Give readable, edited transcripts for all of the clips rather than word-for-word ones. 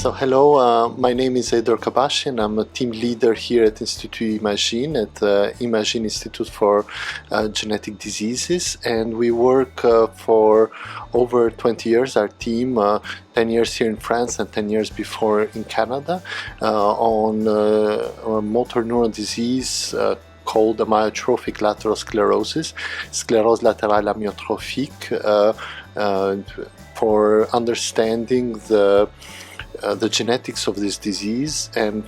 So hello, my name is Edor Kabashi and I'm a team leader here at Institut Imagine, at Imagine Institute for Genetic Diseases, and we work for over 20 years, our team, 10 years here in France and 10 years before in Canada, on motor neuron disease called amyotrophic lateral sclerosis, Sclérose Latérale Amyotrophique, for understanding the genetics of this disease, and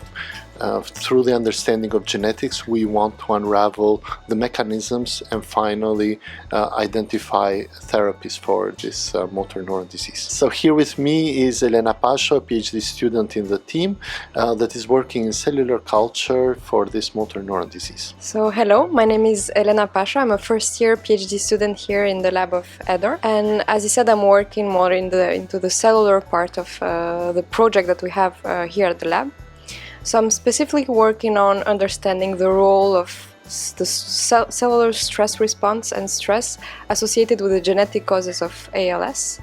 through the understanding of genetics we want to unravel the mechanisms and finally identify therapies for this motor neuron disease. So here with me is Elena Pasha, a PhD student in the team that is working in cellular culture for this motor neuron disease. So hello, my name is Elena Pasha. I'm a first year PhD student here in the lab of Edor, and as you said, I'm working more into the cellular part of the project that we have here at the lab. So I'm specifically working on understanding the role of the cellular stress response and stress associated with the genetic causes of ALS.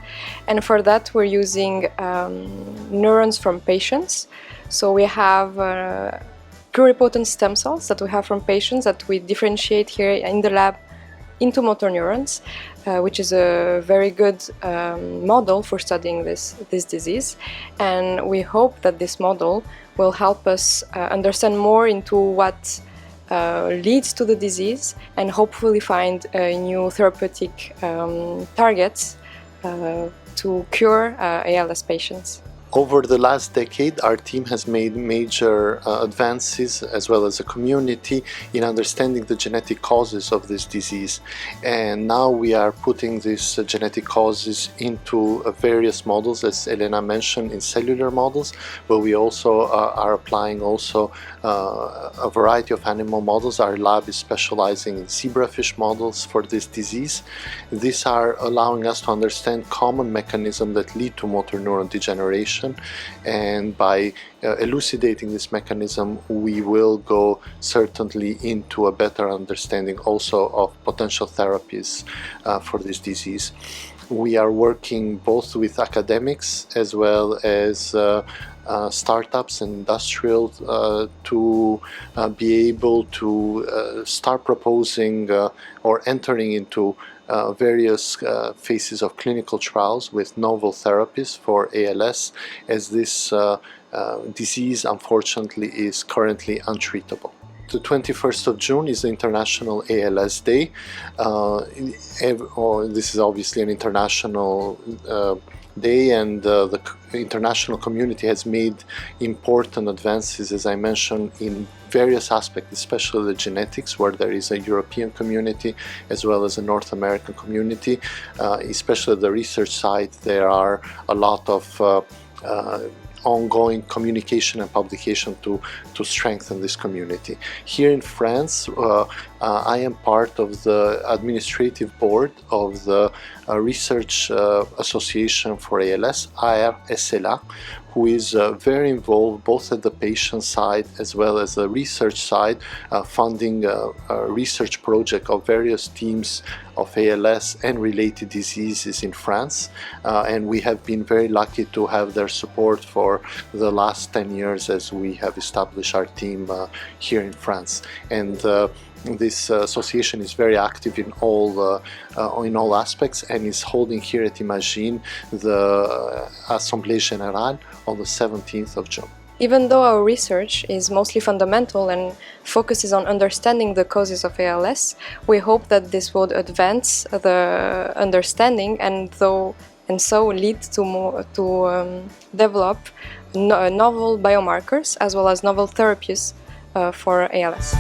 And for that we're using neurons from patients. So we have pluripotent stem cells that we have from patients that we differentiate here in the lab into motor neurons, which is a very good model for studying this disease. And we hope that this model will help us understand more into what leads to the disease and hopefully find new therapeutic targets to cure ALS patients. Over the last decade, our team has made major advances, as well as a community, in understanding the genetic causes of this disease. And now we are putting these genetic causes into various models, as Elena mentioned, in cellular models, but we also are applying also a variety of animal models. Our lab is specializing in zebrafish models for this disease. These are allowing us to understand common mechanisms that lead to motor neuron degeneration. And by elucidating this mechanism, we will go certainly into a better understanding also of potential therapies for this disease. We are working both with academics as well as startups and industrial to be able to start proposing or entering into various phases of clinical trials with novel therapies for ALS, as this disease unfortunately is currently untreatable. The 21st of June is the International ALS Day. This is obviously an international day, and the international community has made important advances, as I mentioned, in various aspects, especially the genetics, where there is a European community as well as a North American community. Especially the research side, there are a lot of ongoing communication and publication to strengthen this community. Here in France, I am part of the administrative board of the Research Association for ALS, ARSLA, who is very involved both at the patient side as well as the research side, funding a research project of various teams of ALS and related diseases in France. And we have been very lucky to have their support for the last 10 years as we have established our team here in France. And this association is very active in all aspects, and is holding here at Imagine the Assemblée Générale on the 17th of June. Even though our research is mostly fundamental and focuses on understanding the causes of ALS, we hope that this would advance the understanding and so lead to develop novel biomarkers as well as novel therapies for ALS.